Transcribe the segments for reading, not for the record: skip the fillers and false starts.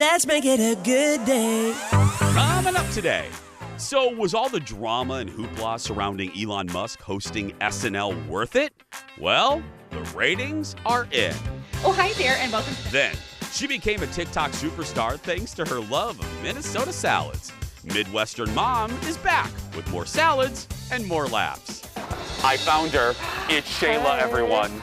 Let's make it a good day. Coming up today. So, was all the drama and hoopla surrounding Elon Musk hosting SNL worth it? Well, the ratings are in. Oh, hi there, and welcome. Then, she became a TikTok superstar thanks to her love of Minnesota salads. Midwestern Mom is back with more salads and more laughs. I found her. It's Shayla, everyone.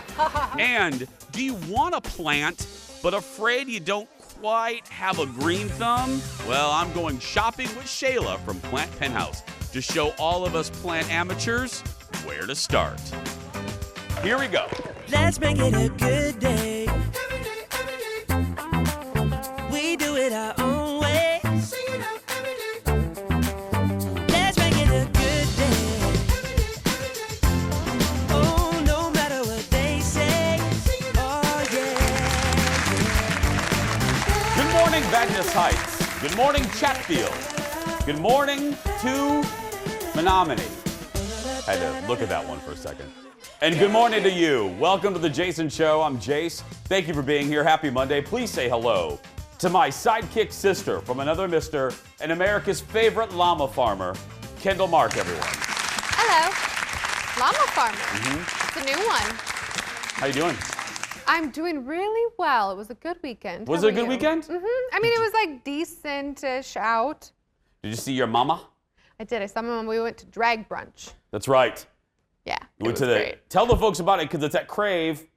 And do you want a plant, but afraid you don't quite have a green thumb? Well, I'm going shopping with Shayla from Plant Penthouse to show all of us plant amateurs where to start. Here we go. Let's make it a good day. We do it our own way. Let's make it a good day. Oh, no matter what they say. Oh, yeah. Good morning, Venice Heights. Good morning, Chatfield. Good morning to Menominee. Had to look at that one for a second. And good morning to you. Welcome to the Jason Show. I'm Jace. Thank you for being here. Happy Monday. Please say hello to my sidekick sister from another mister and America's favorite llama farmer, Kendall Mark, everyone. Hello. Llama farmer. It's a new one. How you doing? I'm doing really well. It was a good weekend. Was How it a about good you? weekend? I mean, it was like decent-ish out. Did you see your mama? I did. I saw my mom. We went to drag brunch. That's right. Yeah, We went it to was the great. tell the folks about it because it's at Crave,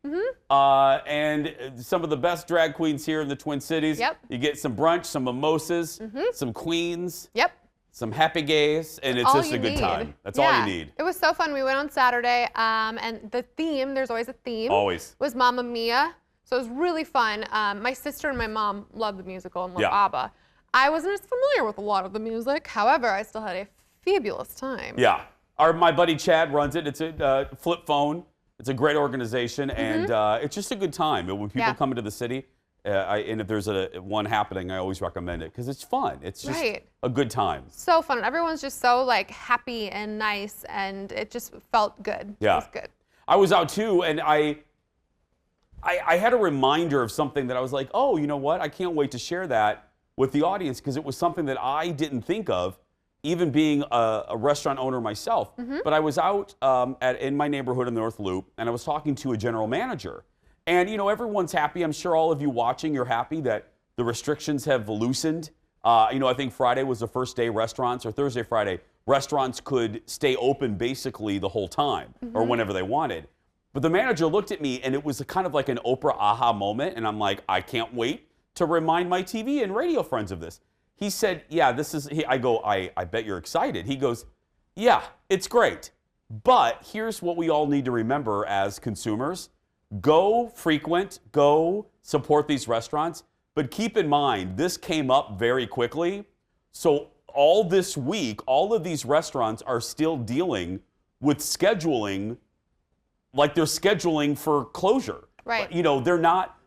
and some of the best drag queens here in the Twin Cities. Yep. You get some brunch, some mimosas, some queens, Yep. some happy gays, and it's All just you a good need. time. That's all you need. It was so fun. We went on Saturday, and the theme, there's always a theme. Always. Was Mamma Mia. So it was really fun. My sister and my mom love the musical and love Yeah. ABBA. I wasn't as familiar with a lot of the music. However, I still had a fabulous time. Yeah. My buddy Chad runs it. It's a flip phone. It's a great organization, and it's just a good time. And when people Yeah. come into the city, and if there's one happening, I always recommend it because it's fun. It's just Right. a good time. So fun. Everyone's just so like happy and nice, and it just felt good. Yeah. It was good. I was out too, and I had a reminder of something that I was like, oh, you know what? I can't wait to share that with the audience because it was something that I didn't think of, even being a restaurant owner myself. But I was out in my neighborhood in the North Loop, and I was talking to a general manager. And, you know, everyone's happy. I'm sure all of you watching, you're happy that the restrictions have loosened. You know, I think Friday was the first day restaurants, or Thursday, Friday, restaurants could stay open basically the whole time or whenever they wanted. But the manager looked at me, and it was kind of like an Oprah aha moment. And I'm like, I can't wait to remind my TV and radio friends of this. He said, yeah, this is, I go, I bet you're excited. He goes, yeah, it's great. But here's what we all need to remember as consumers. Go frequent, go support these restaurants. But keep in mind, this came up very quickly. So all this week, all of these restaurants are still dealing with scheduling, like they're scheduling for closure. Right. You know,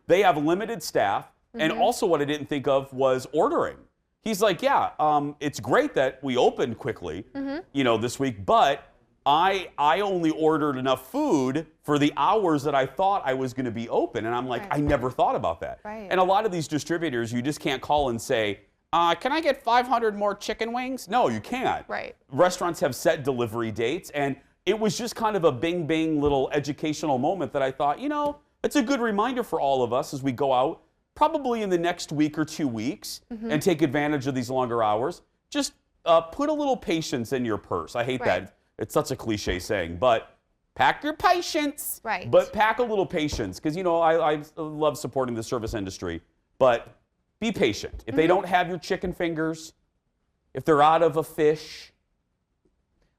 they have limited staff. And also what I didn't think of was ordering. He's like, yeah, it's great that we opened quickly, you know, this week, but I only ordered enough food for the hours that I thought I was going to be open. And I'm like, I never thought about that. Right. And a lot of these distributors, you just can't call and say, can I get 500 more chicken wings? No, you can't. Right. Restaurants have set delivery dates, and it was just kind of a bing bang little educational moment that I thought, you know, it's a good reminder for all of us as we go out, probably in the next week or 2 weeks, and take advantage of these longer hours. Just put a little patience in your purse. I hate that. It's such a cliche saying, but pack your patience. Right. But pack a little patience, because, you know, I love supporting the service industry, but be patient. If they don't have your chicken fingers, if they're out of a fish,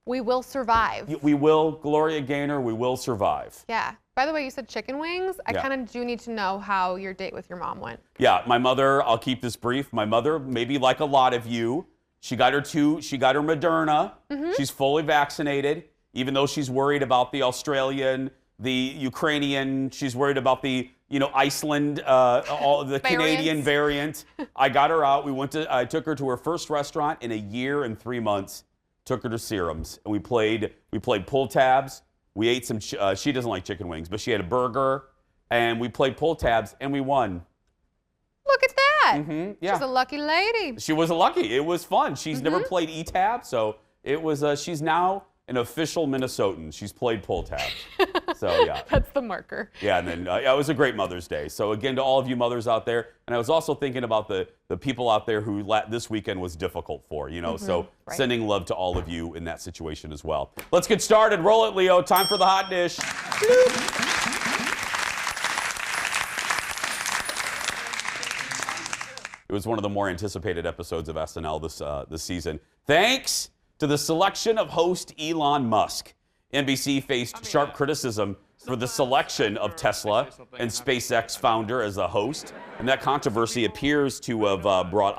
We will survive. we will, Gloria Gaynor, we will survive. Yeah. By the way, you said chicken wings. I Yeah. kind of do need to know how your date with your mom went. Yeah, my mother, I'll keep this brief. My mother, maybe like a lot of you, she got her Moderna. She's fully vaccinated, even though she's worried about the Australian, the Ukrainian, she's worried about the, you know, Iceland, all the Canadian variant. I got her out. I took her to her first restaurant in a year and 3 months. Took her to Serums, and we played pull tabs. We ate some, she doesn't like chicken wings, but she had a burger, and we played pull tabs, and we won. Look at that. Yeah. She's a lucky lady. She was lucky. It was fun. She's never played E-Tab, so it was. She's now an official Minnesotan. She's played pull tabs. So yeah. That's the marker. Yeah, and then it was a great Mother's Day. So again, to all of you mothers out there, and I was also thinking about the people out there who this weekend was difficult for, so right. sending love to all of you in that situation as well. Let's get started. Roll it, Leo. Time for the hot dish. It was one of the more anticipated episodes of SNL this season. Thanks to the selection of host Elon Musk. NBC faced sharp criticism for the selection of Tesla and SpaceX founder as a host, and that controversy appears to have brought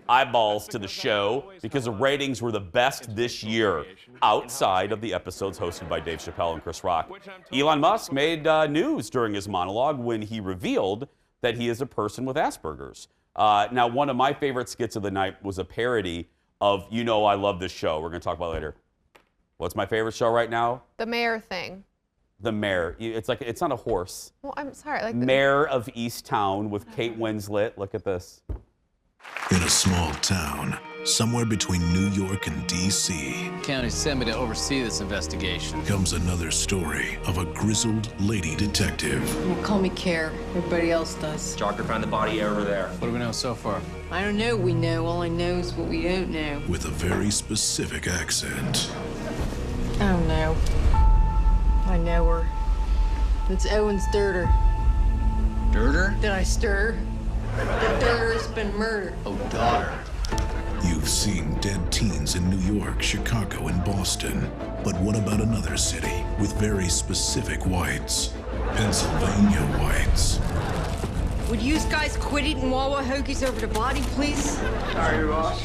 eyeballs to the show because the ratings were the best this year outside of the episodes hosted by Dave Chappelle and Chris Rock. Elon Musk made news during his monologue when he revealed that he is a person with Asperger's. Now, one of my favorite skits of the night was a parody of I Love This Show. We're going to talk about it later. What's my favorite show right now? The mayor thing. The Mayor. It's not a horse. Well, I'm sorry. Mayor of Easttown with Kate Winslet. Look at this. In a small town, somewhere between New York and D.C., County sent me to oversee this investigation. comes another story of a grizzled lady detective Well, call me Care. Everybody else does. Doctor found the body over there. What do we know so far? I don't know. We know. All I know is what we don't know. with a very specific accent. I don't know. I know her. It's Owen's daughter. Dirter? Did I stir? The daughter's been murdered. Oh, daughter. You've seen dead teens in New York, Chicago, and Boston. But what about another city with very specific whites? Pennsylvania whites. Would you guys quit eating Wawa hoagies over the body, please?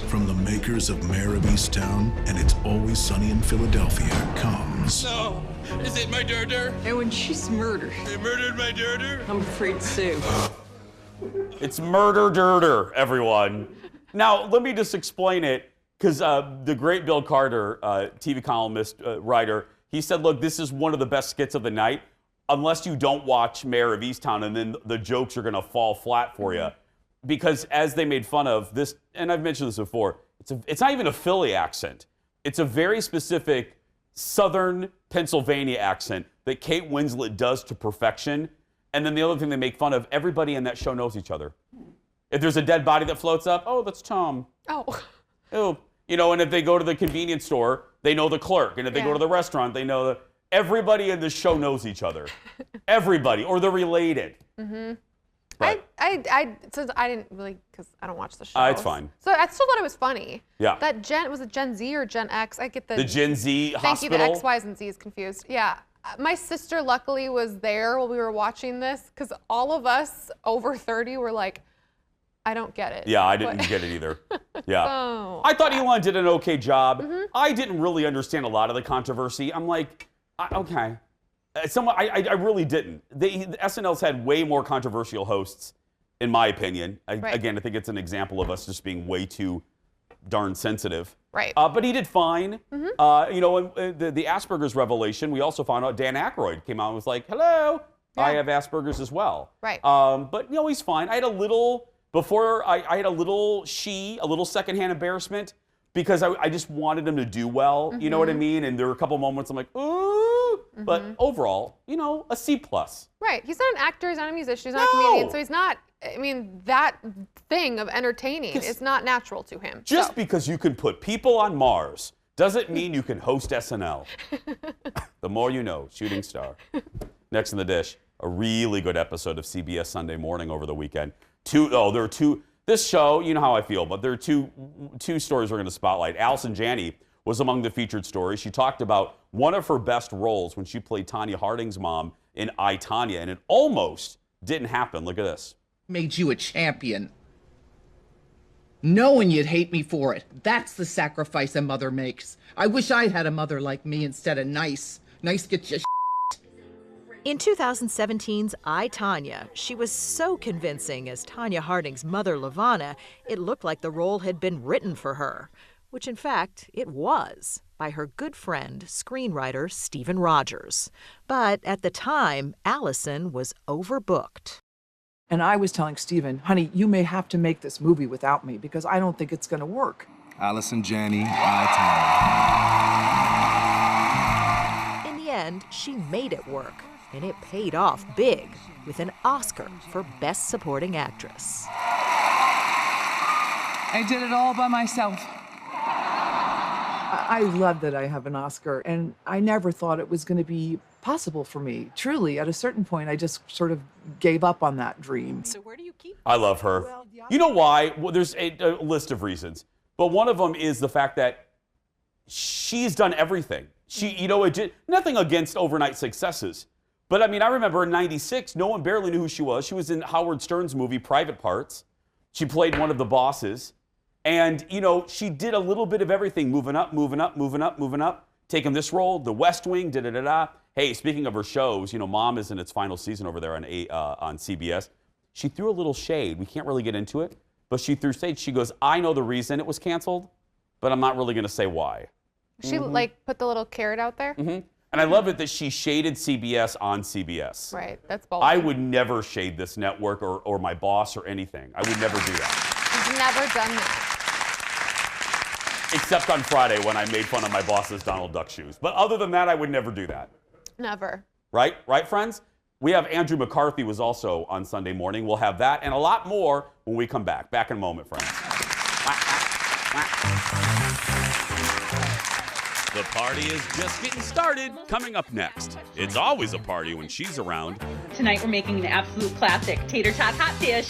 From the makers of Mayor of Easttown and It's Always Sunny in Philadelphia comes No. Is it my daughter? Owen, she's murdered. They murdered my daughter? I'm afraid so. It's Murder Dirter, everyone. Now, let me just explain it, because the great Bill Carter, TV columnist, writer, he said, look, this is one of the best skits of the night, unless you don't watch Mayor of Easttown, and then the jokes are going to fall flat for you. Because as they made fun of this, and I've mentioned this before, it's not even a Philly accent. It's a very specific Southern Pennsylvania accent that Kate Winslet does to perfection. And then the other thing they make fun of, everybody in that show knows each other. If there's a dead body that floats up, oh, that's Tom. Oh. Oh, and if they go to the convenience store, they know the clerk. And if they go to the restaurant, they know everybody in the show knows each other. Everybody, or they're related. Mm-hmm. But, Since I didn't really, because I don't watch the show. it's fine. So I still thought it was funny. Yeah. Was it Gen Z or Gen X? I get the Gen Z Thank hospital. you, the X, Y's, and Z's confused. Yeah. My sister luckily was there while we were watching this, because all of us over 30 were like, I don't get it. Yeah, I didn't get it either. Yeah. Oh. I thought Elon did an okay job. I didn't really understand a lot of the controversy. I'm like, okay. I really didn't. The SNL's had way more controversial hosts, in my opinion. Again, I think it's an example of us just being way too darn sensitive. Right. But he did fine. The Asperger's revelation, we also found out Dan Aykroyd came out and was like, hello, I have Asperger's as well. Right. But he's fine. I had a little, I had a little secondhand embarrassment because I just wanted him to do well. You know what I mean? And there were a couple moments I'm like, ooh. But overall, a C+. Right. He's not an actor. He's not a musician. He's not a comedian. So he's not, that thing of entertaining is not natural to him. Just because you can put people on Mars doesn't mean you can host SNL. The more you know, shooting star. Next in the dish, a really good episode of CBS Sunday Morning over the weekend. There are two. This show, you know how I feel, but there are two stories we're going to spotlight. Allison Janney was among the featured stories. She talked about one of her best roles when she played Tonya Harding's mom in I, Tonya, and it almost didn't happen. Look at this. Made you a champion. Knowing you'd hate me for it. That's the sacrifice a mother makes. I wish I had a mother like me instead of nice. Nice gets you. In 2017's I, Tonya, she was so convincing as Tonya Harding's mother, LaVonna, it looked like the role had been written for her, which in fact it was, by her good friend, screenwriter Stephen Rogers. But at the time, Allison was overbooked. And I was telling Steven, honey, you may have to make this movie without me because I don't think it's going to work. Allison, Janney, Tanya. In the end, she made it work, and it paid off big with an Oscar for Best Supporting Actress. I did it all by myself. I love that I have an Oscar, and I never thought it was going to be possible for me. Truly, at a certain point, I just sort of gave up on that dream. So where do you keep? I love her. You know why? Well, there's a list of reasons, but one of them is the fact that she's done everything. Nothing against overnight successes, but I mean, I remember in '96, no one barely knew who she was. She was in Howard Stern's movie Private Parts. She played one of the bosses. And, she did a little bit of everything, moving up, taking this role, The West Wing, da-da-da-da. Hey, speaking of her shows, Mom is in its final season over there on CBS. She threw a little shade. We can't really get into it, but she threw shade. She goes, I know the reason it was canceled, but I'm not really going to say why. She put the little carrot out there? Mm-hmm. And I love it that she shaded CBS on CBS. Right, that's bold. I would never shade this network or my boss or anything. I would never do that. She's never done that. Except on Friday when I made fun of my boss's Donald Duck shoes. But other than that, I would never do that. Never. Right, friends? We have Andrew McCarthy was also on Sunday morning. We'll have that and a lot more when we come back. Back in a moment, friends. The party is just getting started. Coming up next, it's always a party when she's around. Tonight we're making an absolute classic tater tot hot dish.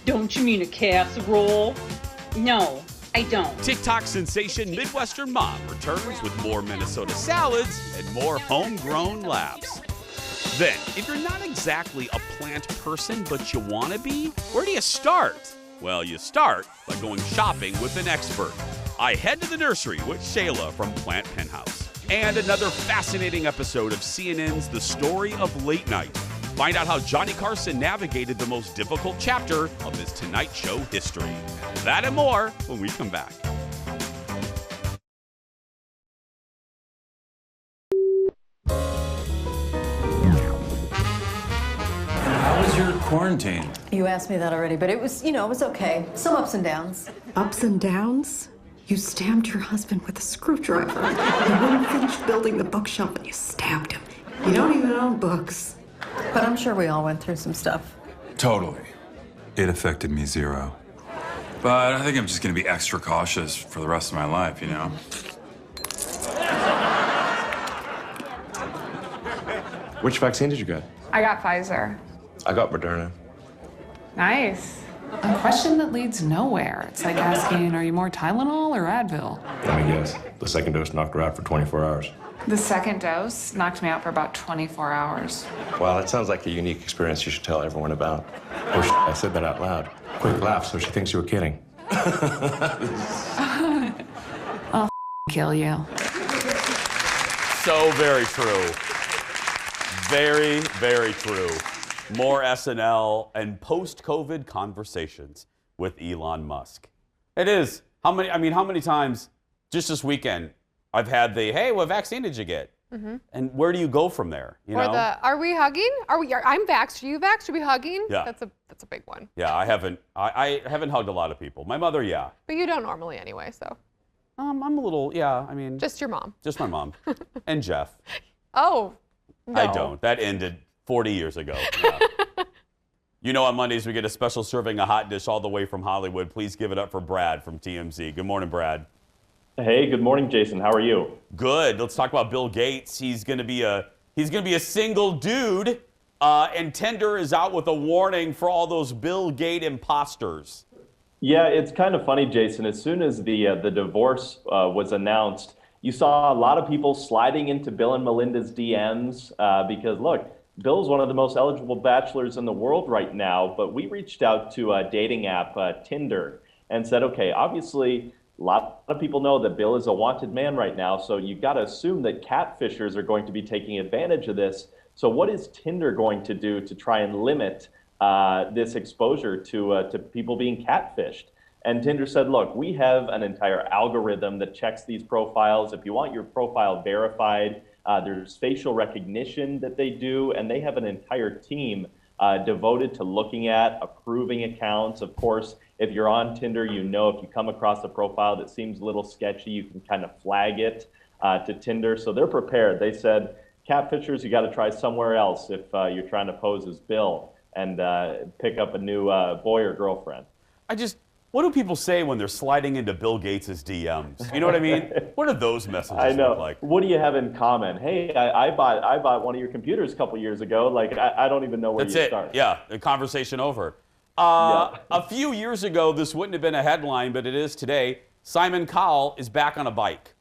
Don't you mean a casserole? No, I don't. TikTok sensation Midwestern Mom returns with more Minnesota salads and more homegrown laughs. Then, if you're not exactly a plant person but you want to be, where do you start? Well, you start by going shopping with an expert. I head to the nursery with Shayla from Plant Penthouse. And another fascinating episode of CNN's The Story of Late Night. Find out how Johnny Carson navigated the most difficult chapter of his Tonight Show history. That and more when we come back. How was your quarantine? You asked me that already, but it was, it was okay. Some ups and downs. Ups and downs? You stabbed your husband with a screwdriver. You wouldn't finish building the bookshelf and you stabbed him. You don't even own books. But I'm sure we all went through some stuff. Totally. It affected me zero. But I think I'm just gonna be extra cautious for the rest of my life, Which vaccine did you get? I got Pfizer. I got Moderna. Nice. A question that leads nowhere. It's like asking, are you more Tylenol or Advil? Let me guess. The second dose knocked her out for 24 hours. The second dose knocked me out for about 24 hours. Wow, that sounds like a unique experience you should tell everyone about. Oh, I said that out loud. Quick laugh so she thinks you were kidding. I'll kill you. So very true. Very, very true. More SNL and post-COVID conversations with Elon Musk. It is. How many times just this weekend I've had hey, what vaccine did you get? Mm-hmm. And where do you go from there? Are we hugging? I'm vaxxed. Are you vaxxed? Are we hugging? Yeah. That's a big one. Yeah, I haven't hugged a lot of people. My mother, yeah. But you don't normally anyway, so. I'm a little, yeah, Just your mom. Just my mom. And Jeff. Oh, no. I don't. That ended 40 years ago. Yeah. On Mondays we get a special serving of hot dish all the way from Hollywood. Please give it up for Brad from TMZ. Good morning, Brad. Hey, good morning, Jason. How are you? Good. Let's talk about Bill Gates. He's gonna be a single dude, and Tinder is out with a warning for all those Bill Gates imposters. Yeah, it's kind of funny, Jason. As soon as the divorce was announced, you saw a lot of people sliding into Bill and Melinda's DMs because, look, Bill's one of the most eligible bachelors in the world right now, but we reached out to a dating app, Tinder, and said, okay, obviously, a lot of people know that Bill is a wanted man right now, so you've got to assume that catfishers are going to be taking advantage of this. So what is Tinder going to do to try and limit this exposure to people being catfished? And Tinder said, look, we have an entire algorithm that checks these profiles. If you want your profile verified, there's facial recognition that they do, and they have an entire team devoted to looking at, approving accounts. Of course, if you're on Tinder, you know if you come across a profile that seems a little sketchy, you can kind of flag it to Tinder. So they're prepared. They said, catfishers, you got to try somewhere else if you're trying to pose as Bill and pick up a new boy or girlfriend. What do people say when they're sliding into Bill Gates' DMs? You know what I mean? What are those messages look like? What do you have in common? Hey, I bought one of your computers a couple years ago. Like, I don't even know where you start. Yeah, the conversation over. A few years ago, this wouldn't have been a headline, but it is today. Simon Cowell is back on a bike.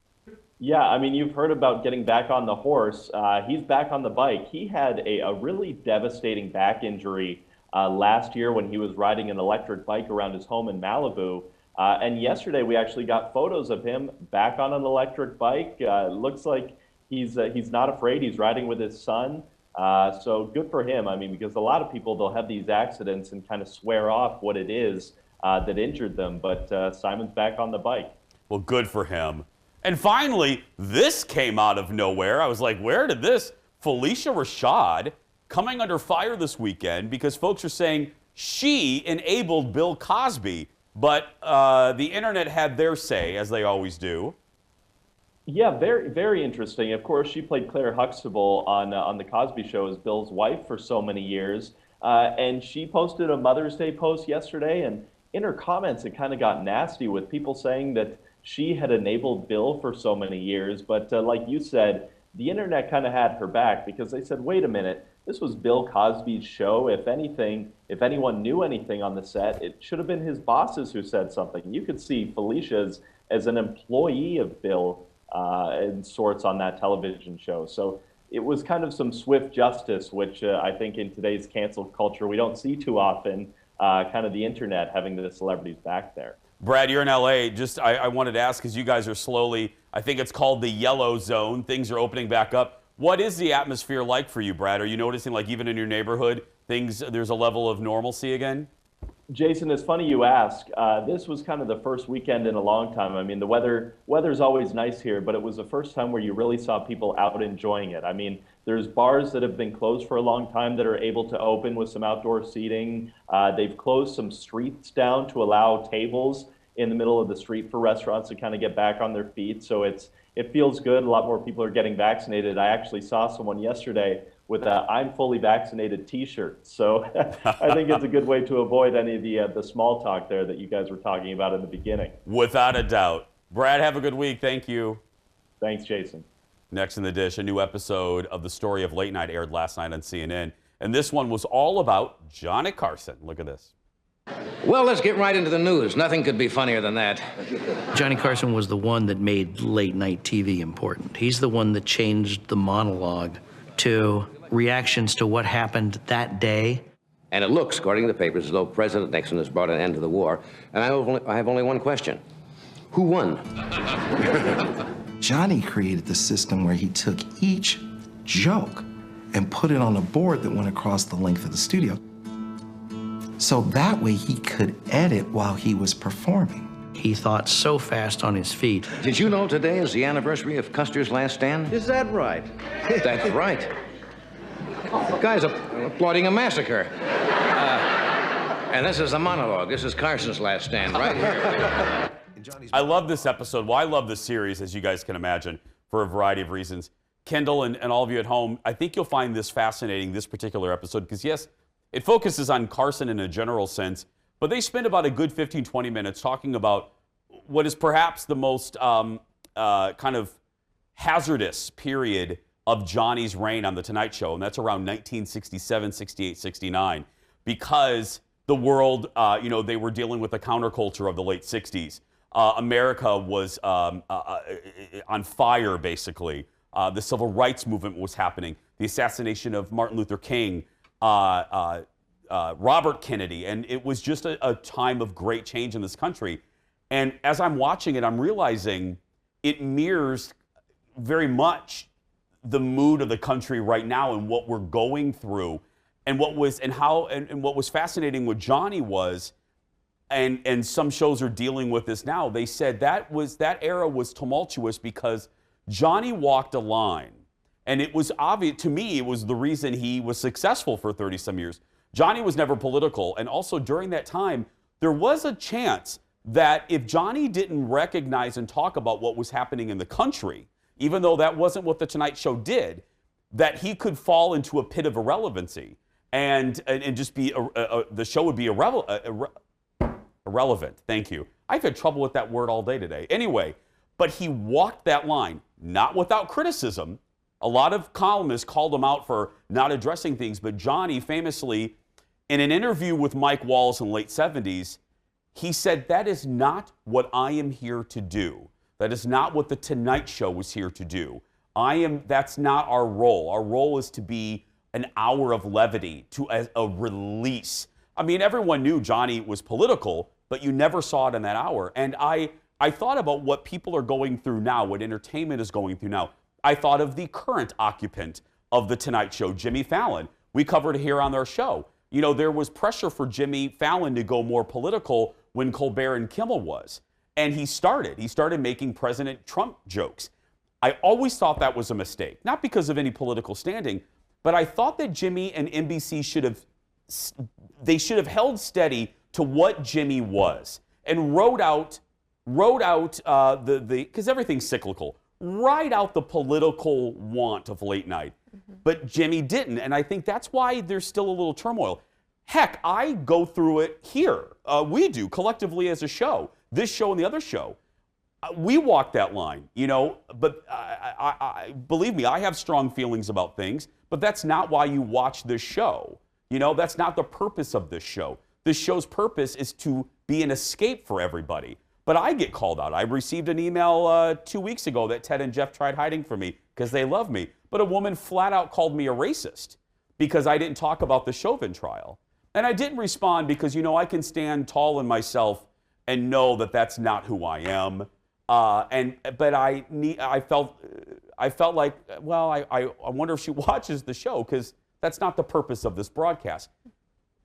Yeah, I mean, you've heard about getting back on the horse. He's back on the bike. He had a really devastating back injury last year when he was riding an electric bike around his home in Malibu. And yesterday we actually got photos of him back on an electric bike. Looks like he's not afraid. He's riding with his son. So good for him. I mean, because a lot of people, they'll have these accidents and kind of swear off what it is that injured them. But Simon's back on the bike. Well, good for him. And finally, this came out of nowhere. I was like, where did this? Felicia Rashad coming under fire this weekend because folks are saying she enabled Bill Cosby, but the internet had their say, as they always do. Yeah, very, very interesting. Of course, she played Claire Huxtable on the Cosby Show as Bill's wife for so many years, and she posted a Mother's Day post yesterday, and in her comments, it kind of got nasty with people saying that she had enabled Bill for so many years, but like you said, the internet kind of had her back because they said, wait a minute, this was Bill Cosby's show. If anything, if anyone knew anything on the set, it should have been his bosses who said something. You could see Felicia as an employee of Bill in sorts on that television show. So it was kind of some swift justice, which I think in today's cancel culture we don't see too often, kind of the internet having the celebrities back there. Brad, you're in LA. I wanted to ask, because you guys are slowly, I think it's called the yellow zone. Things are opening back up. What is the atmosphere like for you, Brad? Are you noticing, like, even in your neighborhood, there's a level of normalcy again? Jason, it's funny you ask. This was kind of the first weekend in a long time. I mean, the weather's always nice here, but it was the first time where you really saw people out enjoying it. I mean, there's bars that have been closed for a long time that are able to open with some outdoor seating. They've closed some streets down to allow tables in the middle of the street for restaurants to kind of get back on their feet. So it feels good. A lot more people are getting vaccinated. I actually saw someone yesterday with a "I'm fully vaccinated" T-shirt. So I think it's a good way to avoid any of the small talk there that you guys were talking about in the beginning. Without a doubt. Brad, have a good week. Thank you. Thanks, Jason. Next in the dish, a new episode of The Story of Late Night aired last night on CNN. And this one was all about Johnny Carson. Look at this. Well, let's get right into the news. Nothing could be funnier than that. Johnny Carson was the one that made late night TV important. He's the one that changed the monologue to reactions to what happened that day. And it looks, according to the papers, as though President Nixon has brought an end to the war. And I have only one question. Who won? Johnny created the system where he took each joke and put it on a board that went across the length of the studio. So that way he could edit while he was performing. He thought so fast on his feet. Did you know today is the anniversary of Custer's last stand? Is that right? That's right. The guys are applauding a massacre. And this is a monologue. This is Carson's last stand right here. I love this episode. Well, I love this series, as you guys can imagine, for a variety of reasons. Kendall and all of you at home, I think you'll find this fascinating, this particular episode, because yes, it focuses on Carson in a general sense, but they spend about a good 15, 20 minutes talking about what is perhaps the most kind of hazardous period of Johnny's reign on The Tonight Show, and that's around 1967, 68, 69, because the world, they were dealing with the counterculture of the late 60s. America was on fire, basically. The civil rights movement was happening. The assassination of Martin Luther King, Robert Kennedy, and it was just a time of great change in this country. And as I'm watching it, I'm realizing it mirrors very much the mood of the country right now and what we're going through. And what was what was fascinating with Johnny was, and some shows are dealing with this now, they said that era was tumultuous because Johnny walked a line. And it was obvious, to me, it was the reason he was successful for 30-some years. Johnny was never political. And also during that time, there was a chance that if Johnny didn't recognize and talk about what was happening in the country, even though that wasn't what The Tonight Show did, that he could fall into a pit of irrelevancy and just be, the show would be irrelevant. Thank you. I've had trouble with that word all day today. Anyway, but he walked that line, not without criticism. A lot of columnists called him out for not addressing things, but Johnny famously, in an interview with Mike Wallace in the late 70s, he said, that is not what I am here to do. That is not what The Tonight Show was here to do. That's not our role. Our role is to be an hour of levity, a release. I mean, everyone knew Johnny was political, but you never saw it in that hour. And I thought about what people are going through now, what entertainment is going through now. I thought of the current occupant of The Tonight Show, Jimmy Fallon. We covered it here on our show. You know, there was pressure for Jimmy Fallon to go more political when Colbert and Kimmel was. And he started making President Trump jokes. I always thought that was a mistake, not because of any political standing, but I thought that Jimmy and NBC should have held steady to what Jimmy was and rode out because everything's cyclical, ride out the political want of late night. But Jimmy didn't, and I think that's why there's still a little turmoil. Heck, I go through it here. We do, collectively as a show. This show and the other show. We walk that line, you know, but believe me, I have strong feelings about things, but that's not why you watch this show. You know, that's not the purpose of this show. This show's purpose is to be an escape for everybody. But I get called out. I received an email 2 weeks ago that Ted and Jeff tried hiding from me because they love me. But a woman flat out called me a racist because I didn't talk about the Chauvin trial. And I didn't respond because, you know, I can stand tall in myself and know that that's not who I am. But I felt like, well, I wonder if she watches the show because that's not the purpose of this broadcast.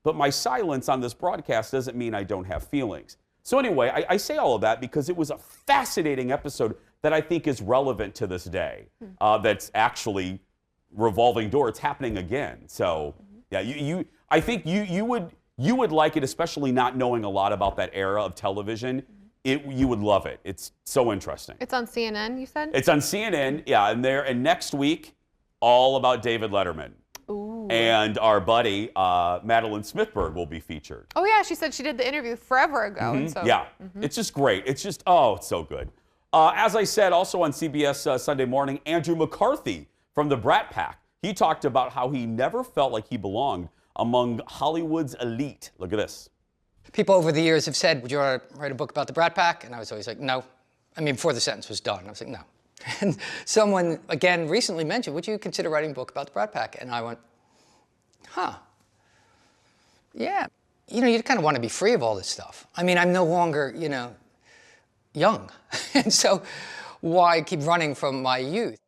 But my silence on this broadcast doesn't mean I don't have feelings. So anyway, I say all of that because it was a fascinating episode that I think is relevant to this day. That's actually revolving door. It's happening again. So yeah, I think you would like it, especially not knowing a lot about that era of television. You would love it. It's so interesting. It's on CNN, you said? It's on CNN, yeah. And next week, all about David Letterman. Ooh. And our buddy, Madeline Smithberg, will be featured. Oh, yeah, she said she did the interview forever ago. And so, yeah, it's just great. It's just, it's so good. As I said, also on CBS Sunday Morning, Andrew McCarthy from the Brat Pack. He talked about how he never felt like he belonged among Hollywood's elite. Look at this. People over the years have said, would you want to write a book about the Brat Pack? And I was always like, no. I mean, before the sentence was done, I was like, no. And someone, again, recently mentioned, would you consider writing a book about the Brat Pack? And I went, huh. Yeah. You know, you kind of want to be free of all this stuff. I mean, I'm no longer, you know, young. And so why keep running from my youth?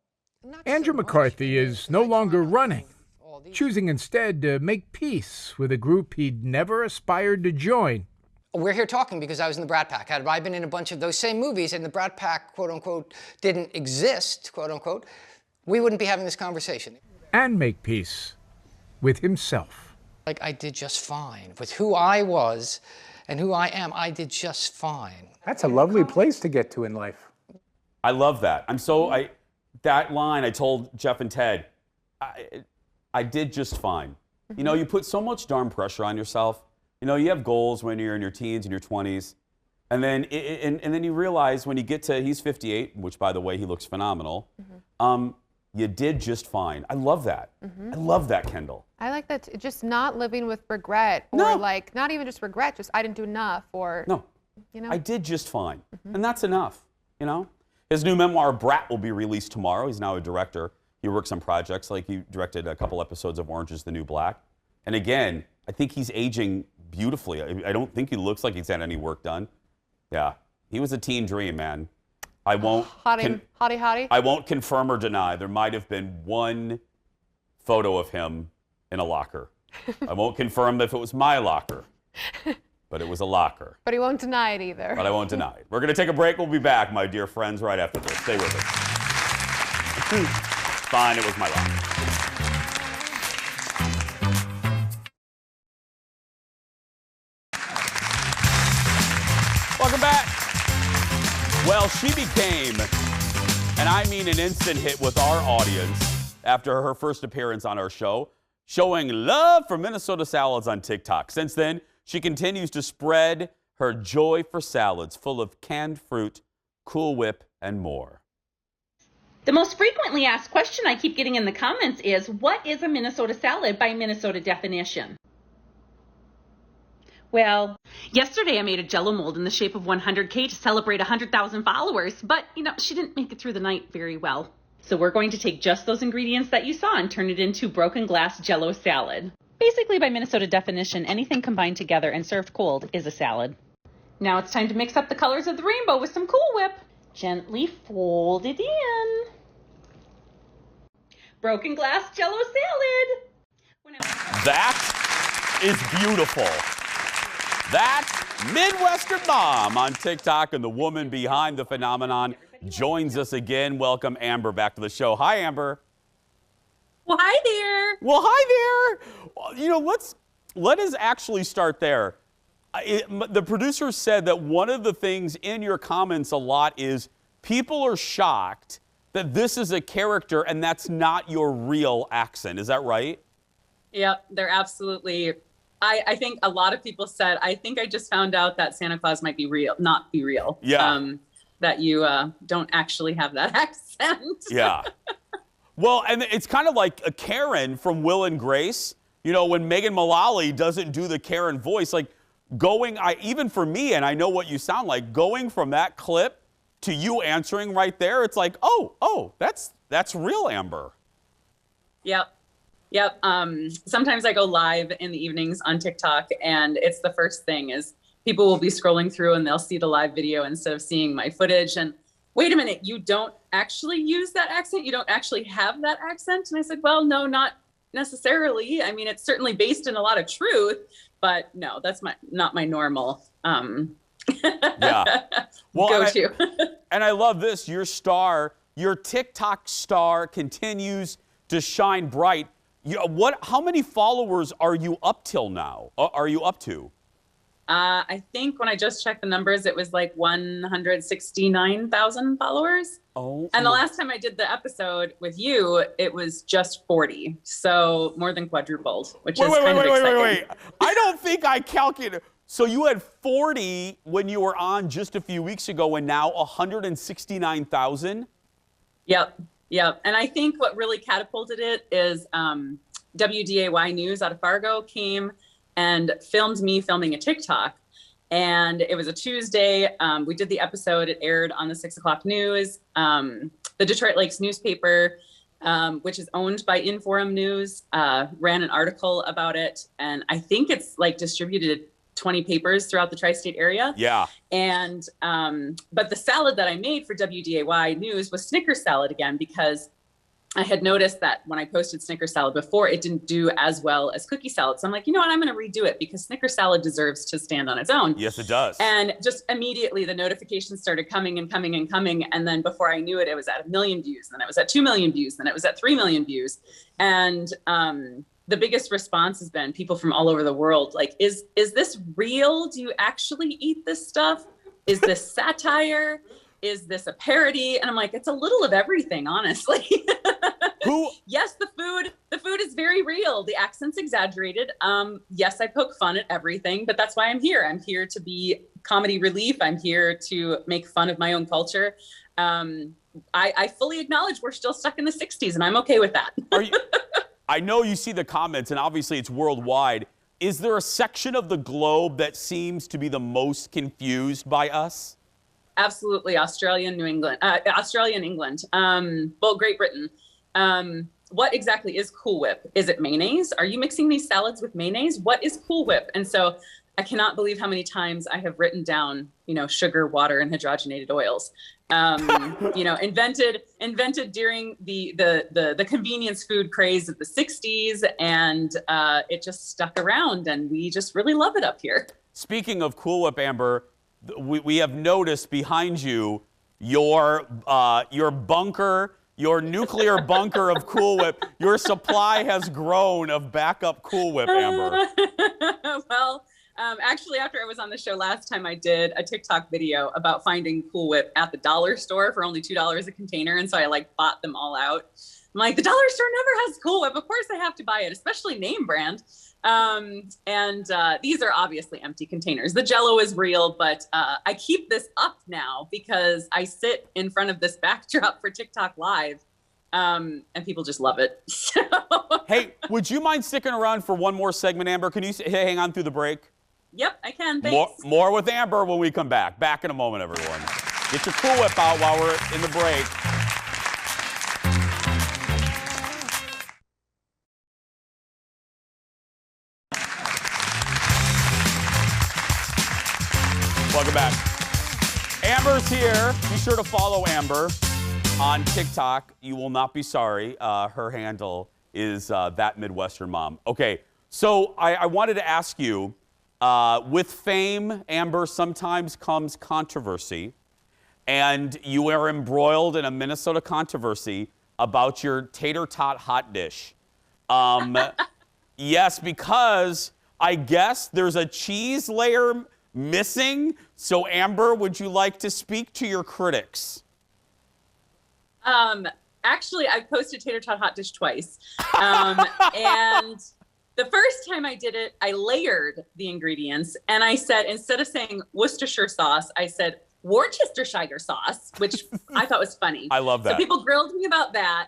Andrew McCarthy is no longer running, choosing instead to make peace with a group he'd never aspired to join. We're here talking because I was in the Brat Pack. Had I been in a bunch of those same movies and the Brat Pack, quote unquote, didn't exist, quote unquote, we wouldn't be having this conversation. And make peace with himself. Like, I did just fine. With who I was and who I am, I did just fine. That's a lovely place to get to in life. I love that. That line I told Jeff and Ted, I did just fine. You know, you put so much darn pressure on yourself. You know, you have goals when you're in your teens and your 20s. And then and then you realize when you get to, he's 58, which, by the way, he looks phenomenal. You did just fine. I love that. I love that, Kendall. I like that, just not living with regret, or like, not even just regret, just I didn't do enough, or, you know. I did just fine. And that's enough, you know. His new memoir, Brat, will be released tomorrow. He's now a director. He works on projects, like he directed a couple episodes of Orange is the New Black. And again, I think he's aging beautifully. I don't think he looks like he's had any work done. Yeah, he was a teen dream, man. I won't hottie. I won't confirm or deny. There might have been one photo of him in a locker. I won't confirm if it was my locker, but it was a locker. But he won't deny it either. But I won't deny it. We're going to take a break. We'll be back, my dear friends, right after this. Stay with us. Fine, it was my locker. Well, she became, and I mean an instant hit with our audience after her first appearance on our show, showing love for Minnesota salads on TikTok. Since then, she continues to spread her joy for salads full of canned fruit, Cool Whip, and more. The most frequently asked question I keep getting in the comments is, what is a Minnesota salad by Minnesota definition? Well, yesterday I made a Jell-O mold in the shape of 100K to celebrate 100,000 followers, but, she didn't make it through the night very well. So we're going to take just those ingredients that you saw and turn it into broken glass Jell-O salad. Basically, by Minnesota definition, anything combined together and served cold is a salad. Now it's time to mix up the colors of the rainbow with some Cool Whip. Gently fold it in. Broken glass Jell-O salad. That is beautiful. That's Midwestern Mom on TikTok, and the woman behind the phenomenon joins us again. Welcome Amber back to the show. Hi, Amber. Well, hi there. Well, hi there. Let us actually start there. The producer said that one of the things in your comments a lot is people are shocked that this is a character and that's not your real accent. Is that right? Yep, they're absolutely. I think a lot of people said, I think I just found out that Santa Claus might be real, not be real. Yeah. That you don't actually have that accent. Yeah. Well, and it's kind of like a Karen from Will and Grace. When Megan Mullally doesn't do the Karen voice, like even for me, and I know what you sound like, going from that clip to you answering right there, it's like, oh, that's real Amber. Yep. Sometimes I go live in the evenings on TikTok, and it's the first thing is people will be scrolling through and they'll see the live video instead of seeing my footage. And wait a minute, you don't actually use that accent? You don't actually have that accent? And I said, well, no, not necessarily. I mean, it's certainly based in a lot of truth, but no, that's not my normal yeah. Well, go-to. And I love this. Your TikTok star continues to shine bright. How many followers are you up till now? Are you up to? I think when I just checked the numbers, it was like 169,000 followers. Oh. And the last time I did the episode with you, it was just 40. So more than quadrupled, which is kind of exciting. Wait. I don't think I calculated. So you had 40 when you were on just a few weeks ago, and now 169,000? Yep. And I think what really catapulted it is WDAY News out of Fargo came and filmed me filming a TikTok. And it was a Tuesday. We did the episode. It aired on the 6 o'clock news. The Detroit Lakes newspaper, which is owned by Inforum News, ran an article about it. And I think it's distributed 20 papers throughout the tri-state area. Yeah. And, but the salad that I made for WDAY News was Snickers salad again, because I had noticed that when I posted Snickers salad before, it didn't do as well as cookie salad. So I'm like, you know what, I'm going to redo it because Snickers salad deserves to stand on its own. Yes, it does. And just immediately the notifications started coming and coming and coming. And then before I knew it, it was at 1 million views. Then it was at 2 million views. Then it was at 3 million views. And, the biggest response has been people from all over the world. Like, is this real? Do you actually eat this stuff? Is this satire? Is this a parody? And I'm like, it's a little of everything, honestly. Yes, the food is very real. The accent's exaggerated. Yes, I poke fun at everything, but that's why I'm here. I'm here to be comedy relief. I'm here to make fun of my own culture. I fully acknowledge we're still stuck in the 60s, and I'm okay with that. I know you see the comments, and obviously it's worldwide. Is there a section of the globe that seems to be the most confused by us? Absolutely. Australia and England. Well, Great Britain. What exactly is Cool Whip? Is it mayonnaise? Are you mixing these salads with mayonnaise? What is Cool Whip? And so I cannot believe how many times I have written down, sugar, water, and hydrogenated oils. Invented during the convenience food craze of the 60s, and it just stuck around, and we just really love it up here. Speaking of Cool Whip, Amber, we have noticed behind you your bunker, your nuclear bunker of Cool Whip. Your supply has grown of backup Cool Whip, Amber. Well, Actually, after I was on the show last time, I did a TikTok video about finding Cool Whip at the dollar store for only $2 a container. And so I like bought them all out. I'm like, the dollar store never has Cool Whip. Of course I have to buy it, especially name brand. These are obviously empty containers. The Jell-O is real, but I keep this up now because I sit in front of this backdrop for TikTok Live. And people just love it. Hey, would you mind sticking around for one more segment, Amber? Can you hang on through the break? Yep, I can. Thanks. More with Amber when we come back. Back in a moment, everyone. Get your Cool Whip out while we're in the break. Welcome back. Amber's here. Be sure to follow Amber on TikTok. You will not be sorry. Her handle is That Midwestern Mom. Okay, so I wanted to ask you, with fame, Amber, sometimes comes controversy, and you are embroiled in a Minnesota controversy about your tater tot hot dish. Yes, because I guess there's a cheese layer missing. So, Amber, would you like to speak to your critics? Actually, I've posted tater tot hot dish twice. And the first time I did it, I layered the ingredients. And I said, instead of saying Worcestershire sauce, I said Worcestershire sauce, which I thought was funny. I love that. So people grilled me about that.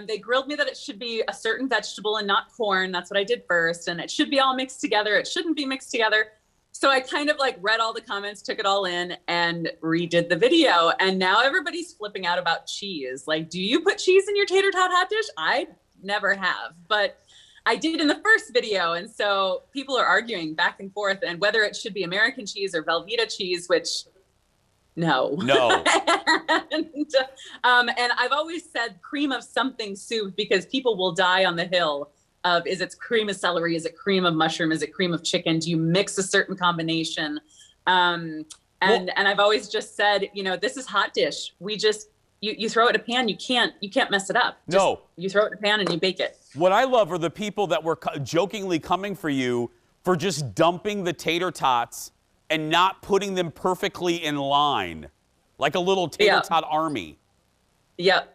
They grilled me that it should be a certain vegetable and not corn. That's what I did first. And it should be all mixed together. It shouldn't be mixed together. So I kind of like read all the comments, took it all in, and redid the video. And now everybody's flipping out about cheese. Like, do you put cheese in your tater tot hot dish? I never have, but I did in the first video. And so people are arguing back and forth and whether it should be American cheese or Velveeta cheese, which no. And I've always said cream of something soup because people will die on the hill of, is it cream of celery? Is it cream of mushroom? Is it cream of chicken? Do you mix a certain combination? And I've always just said, you know, this is hot dish. We just, you throw it in a pan, you can't mess it up. You throw it in a pan and you bake it. What I love are the people that were jokingly coming for you for just dumping the tater tots and not putting them perfectly in line, like a little tater tot army. Yep.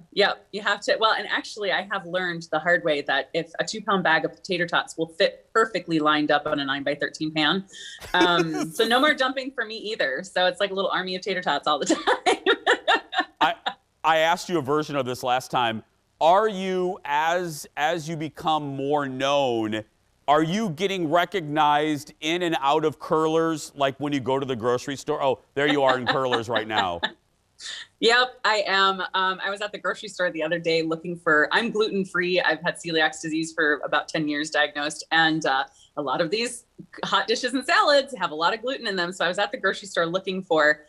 You have to. Well, and actually, I have learned the hard way that if a 2-pound bag of tater tots will fit perfectly lined up on a 9x13 pan, so no more dumping for me either. So it's like a little army of tater tots all the time. I asked you a version of this last time. Are you, as you become more known, are you getting recognized in and out of curlers, like when you go to the grocery store? Oh, there you are in curlers right now. Yep, I am. I was at the grocery store the other day looking for, I'm gluten-free. I've had celiac disease for about 10 years diagnosed. And a lot of these hot dishes and salads have a lot of gluten in them. So I was at the grocery store looking for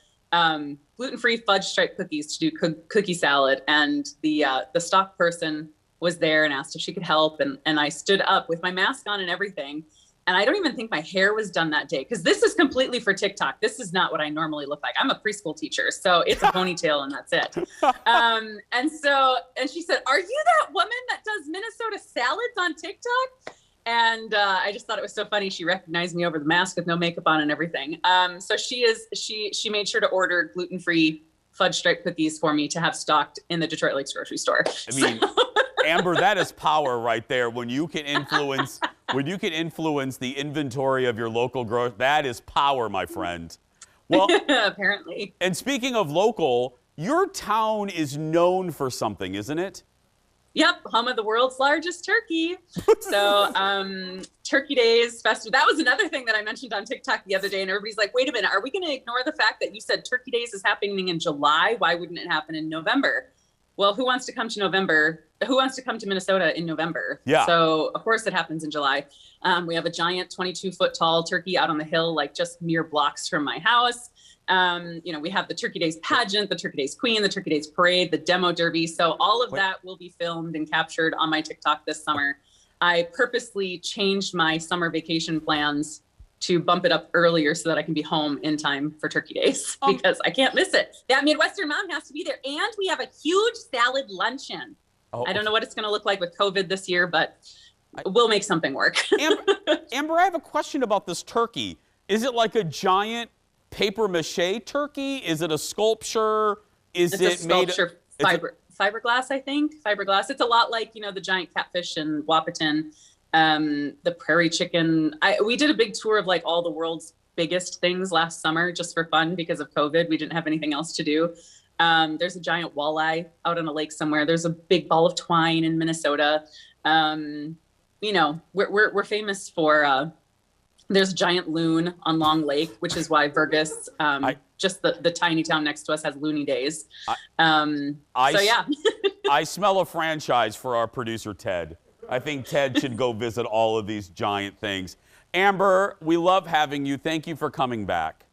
gluten-free fudge stripe cookies to do cookie salad. And the stock person was there and asked if she could help. And I stood up with my mask on and everything. And I don't even think my hair was done that day because this is completely for TikTok. This is not what I normally look like. I'm a preschool teacher, so it's a ponytail and that's it. And she said, "Are you that woman that does Minnesota salads on TikTok?" And I just thought it was so funny. She recognized me over the mask with no makeup on and everything. So she made sure to order gluten-free fudge stripe cookies for me to have stocked in the Detroit Lakes grocery store. I mean, Amber, that is power right there. When you can influence, the inventory of your local grocery, that is power, my friend. Well, apparently. And speaking of local, your town is known for something, isn't it? Yep, home of the world's largest turkey. So Turkey Days Festival. That was another thing that I mentioned on TikTok the other day, and everybody's like, wait a minute, are we going to ignore the fact that you said Turkey Days is happening in July? Why wouldn't it happen in November? Well, who wants to come to Minnesota in November? Yeah. So, of course, it happens in July. We have a giant 22-foot tall turkey out on the hill, like just mere blocks from my house. We have the Turkey Days pageant, the Turkey Days Queen, the Turkey Days Parade, the demo derby. So all of that will be filmed and captured on my TikTok this summer. I purposely changed my summer vacation plans to bump it up earlier so that I can be home in time for Turkey Days because I can't miss it. That Midwestern mom has to be there. And we have a huge salad luncheon. I don't know what it's going to look like with COVID this year, but we'll make something work. Amber, I have a question about this turkey. Is it like a giant paper mache turkey? Is it a sculpture? It's a sculpture, fiberglass, I think. Fiberglass. It's a lot like, the giant catfish in Wahpeton, the prairie chicken. We did a big tour of like all the world's biggest things last summer just for fun because of COVID. We didn't have anything else to do. There's a giant walleye out on a lake somewhere. There's a big ball of twine in Minnesota. We're famous for, there's a giant loon on Long Lake, which is why Vergas, just the tiny town next to us, has loony days. I smell a franchise for our producer, Ted. I think Ted should go visit all of these giant things. Amber, we love having you. Thank you for coming back.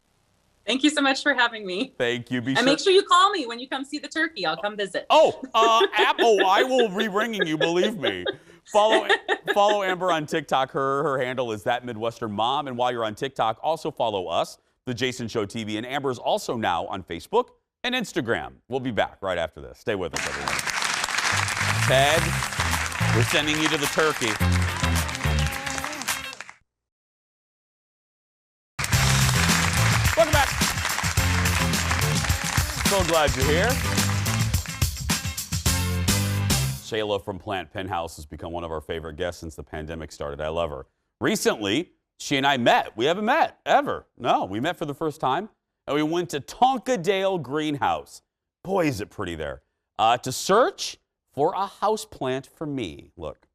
Thank you so much for having me. Thank you. Make sure you call me when you come see the turkey. I'll come visit. I will be ringing you, believe me. Follow Amber on TikTok. Her handle is @MidwesternMom. And while you're on TikTok, also follow us, The Jason Show TV. And Amber's also now on Facebook and Instagram. We'll be back right after this. Stay with us, everyone. Ted, we're sending you to the turkey. Welcome back. So glad you're here. Shayla from Plant Penthouse has become one of our favorite guests since the pandemic started. I love her. Recently, she and I met. We haven't met ever. No, we met for the first time, and we went to Tonkadale Greenhouse. Boy, is it pretty there. To search for a house plant for me. Look.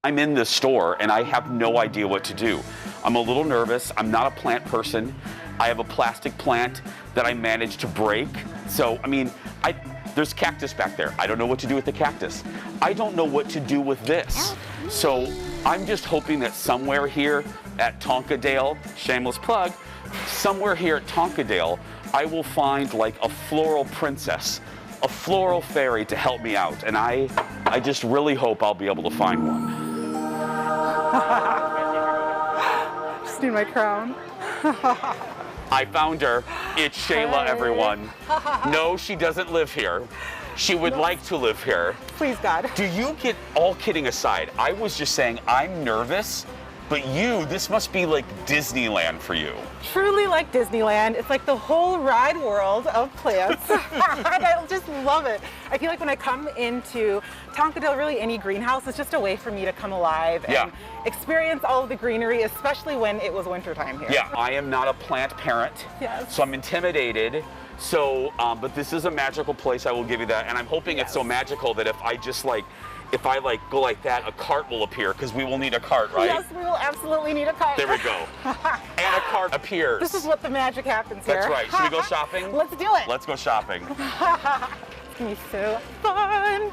I'm in this store, and I have no idea what to do. I'm a little nervous. I'm not a plant person. I have a plastic plant that I managed to break. So, there's cactus back there. I don't know what to do with the cactus. I don't know what to do with this. So I'm just hoping that somewhere here at Tonkadale, shameless plug, somewhere here at Tonkadale, I will find like a floral princess, a floral fairy to help me out. And I just really hope I'll be able to find one. Just need my crown. I found her. It's Shayla, everyone. No, she doesn't live here. She would like to live here. Please, God. Do you get, all kidding aside, I was just saying I'm nervous, but this must be like Disneyland for you. Truly like Disneyland. It's like the whole ride world of plants. And I just love it. I feel like when I come into Tonkadale, really any greenhouse, it's just a way for me to come alive and experience all of the greenery, especially when it was wintertime here. Yeah, I am not a plant parent, so I'm intimidated. So, but this is a magical place, I will give you that. And I'm hoping it's so magical that if I go like that, a cart will appear, because we will need a cart, right? Yes, we will absolutely need a cart. There we go. And a cart appears. This is what the magic happens here. That's right. Should we go shopping? Let's do it. Let's go shopping. It's going to be so fun.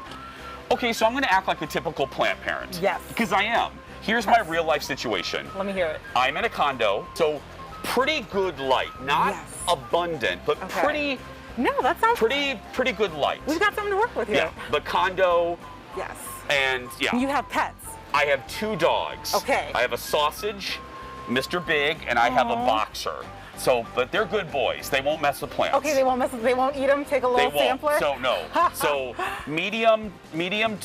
Okay, so I'm going to act like a typical plant parent. Yes. Because I am. Here's my real life situation. Let me hear it. I'm in a condo, so pretty good light. Not abundant, but pretty... No, that sounds... Pretty good light. We've got something to work with here. Yeah, the condo... Yes. And You have pets. I have 2 dogs. Okay. I have a sausage, Mr. Big, and I have a boxer. So, but they're good boys. They won't mess with plants. Okay, they won't eat them. Take a little sampler. So no. So medium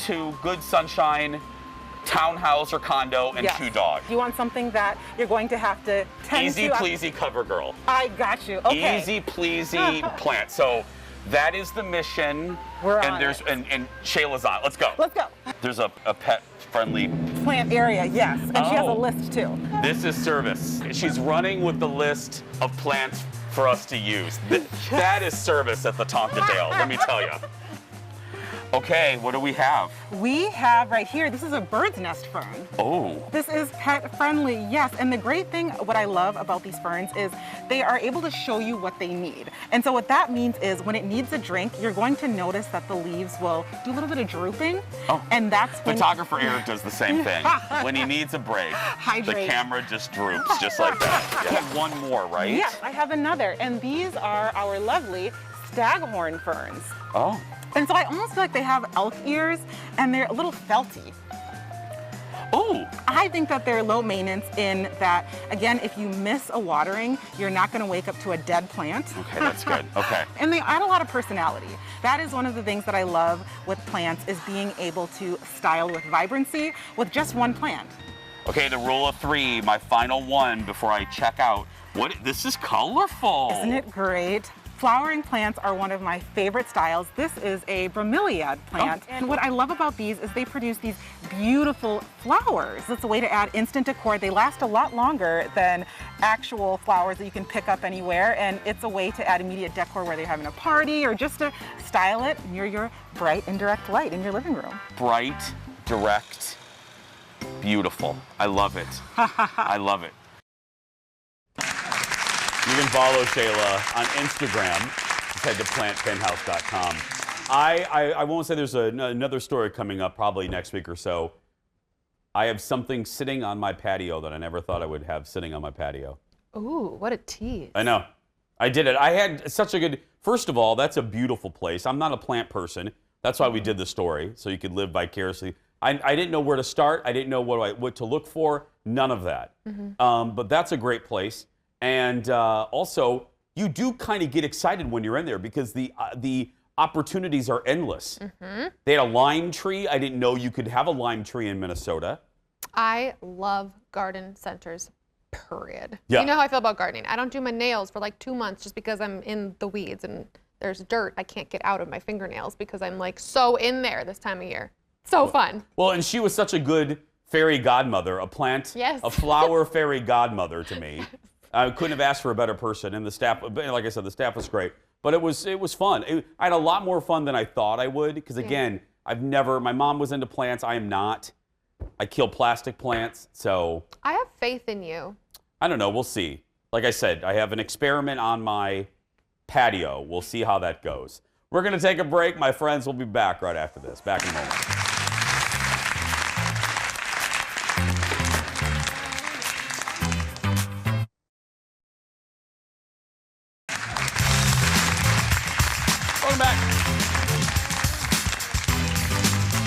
to good sunshine, townhouse or condo, and 2 dogs. You want something that you're going to have to tend Easy to. pleasy cover girl. I got you. Okay. Easy pleasy plant. So that is the mission. And Shayla's on. Let's go. Let's go. There's a pet-friendly plant area, yes. And she has a list too. This is service. She's running with the list of plants for us to use. That is service at the Tonkadale, let me tell you. Okay, what do we have? We have right here, this is a bird's nest fern. Oh. This is pet friendly, yes. And the great thing, what I love about these ferns is they are able to show you what they need. And so what that means is when it needs a drink, you're going to notice that the leaves will do a little bit of drooping. Oh. And that's when... Photographer Eric does the same thing. When he needs a break, the camera just droops, just like that. You have one more, right? Yes, I have another. And these are our lovely staghorn ferns. Oh. And so I almost feel like they have elk ears and they're a little felty. Oh. I think that they're low maintenance in that, again, if you miss a watering, you're not going to wake up to a dead plant. Okay, that's good. Okay. And they add a lot of personality. That is one of the things that I love with plants is being able to style with vibrancy with just one plant. Okay, the rule of 3, my final one before I check out. What? This is colorful. Isn't it great? Flowering plants are one of my favorite styles. This is a bromeliad plant. And what I love about these is they produce these beautiful flowers. It's a way to add instant decor. They last a lot longer than actual flowers that you can pick up anywhere. And it's a way to add immediate decor where they're having a party or just to style it near your bright indirect light in your living room. Bright, direct, beautiful. I love it. I love it. You can follow Shayla on Instagram. Just head to plantpenthouse.com. I won't say there's another story coming up probably next week or so. I have something sitting on my patio that I never thought I would have sitting on my patio. Ooh, what a tease. I know. I did it. I had such a good... First of all, that's a beautiful place. I'm not a plant person. That's why we did the story, so you could live vicariously. I didn't know where to start. I didn't know what to look for. None of that. But that's a great place. And also, you do kind of get excited when you're in there because the opportunities are endless. They had a lime tree. I didn't know you could have a lime tree in Minnesota. I love garden centers, period. Yeah. You know how I feel about gardening. I don't do my nails for like 2 months just because I'm in the weeds and there's dirt I can't get out of my fingernails because I'm like so in there this time of year. So fun. Well, and she was such a good fairy godmother, a flower fairy godmother to me. I couldn't have asked for a better person, and the staff, like I said, the staff was great. But it was fun. I had a lot more fun than I thought I would, because again, my mom was into plants, I am not. I kill plastic plants, so. I have faith in you. I don't know, we'll see. Like I said, I have an experiment on my patio. We'll see how that goes. We're gonna take a break, my friends. We'll be back right after this. Back in a moment.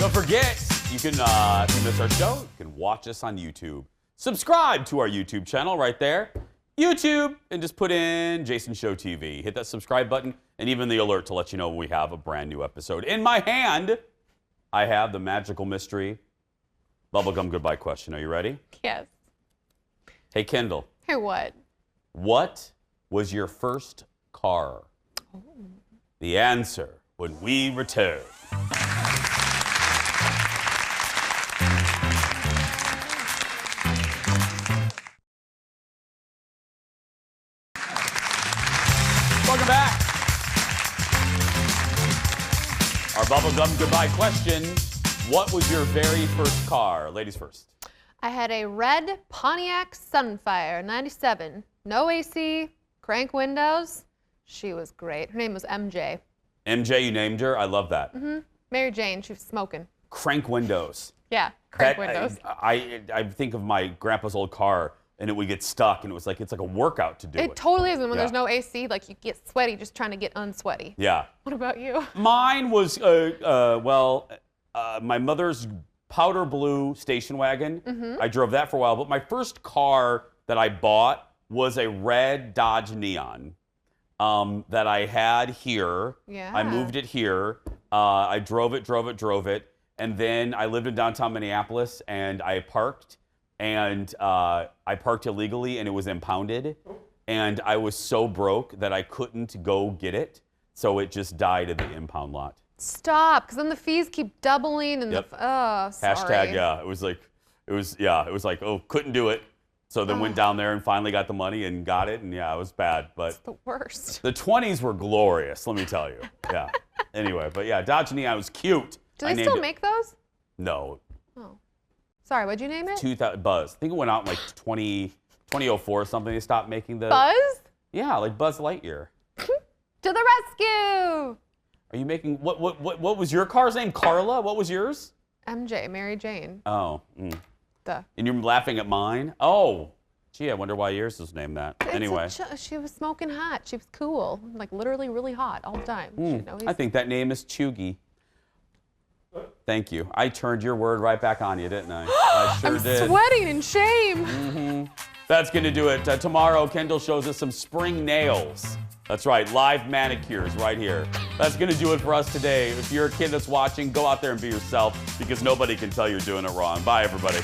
Don't forget, you can, if you miss our show, you can watch us on YouTube. Subscribe to our YouTube channel right there. YouTube, and just put in Jason Show TV. Hit that subscribe button, and even the alert to let you know when we have a brand new episode. In my hand, I have the magical mystery bubblegum goodbye question. Are you ready? Yes. Hey, Kendall. Hey, what? What was your first car? Oh. The answer when we return. Welcome back. Our bubblegum goodbye question. What was your very first car? Ladies first. I had a red Pontiac Sunfire 97. No AC, crank windows. She was great. Her name was MJ. MJ, you named her? I love that. Mary Jane, she was smoking. Crank windows. Yeah, crank windows. I think of my grandpa's old car, and it would get stuck, and it's like a workout to do it. It totally is. And when there's no AC, like you get sweaty just trying to get unsweaty. Yeah. What about you? Mine was, my mother's powder blue station wagon. I drove that for a while, but my first car that I bought was a red Dodge Neon that I had here. Yeah. I moved it here. I drove it. And then I lived in downtown Minneapolis, and I parked. And I parked illegally, and it was impounded. And I was so broke that I couldn't go get it. So it just died at the impound lot. Stop, because then the fees keep doubling and sorry. Hashtag, yeah. It was like, oh, couldn't do it. So then went down there and finally got the money and got it. And yeah, it was bad. But it's the worst. The 20s were glorious, let me tell you. Yeah. Anyway, but yeah, Dodge Neon was cute. Do they still make those? No. Oh. Sorry, what'd you name it? 2000 Buzz. I think it went out in like 2004 or something. They stopped making the... Buzz? Yeah, like Buzz Lightyear. To the rescue! Are you making... What was your car's name? Carla? What was yours? MJ, Mary Jane. Oh. Duh. And you're laughing at mine? Oh. Gee, I wonder why yours was named that. Anyway. She was smoking hot. She was cool. Like literally really hot all the time. I think that name is Chugi. Thank you. I turned your word right back on you, didn't I? I sure did. I'm sweating in shame. That's going to do it. Tomorrow, Kendall shows us some spring nails. That's right, live manicures right here. That's going to do it for us today. If you're a kid that's watching, go out there and be yourself because nobody can tell you're doing it wrong. Bye, everybody.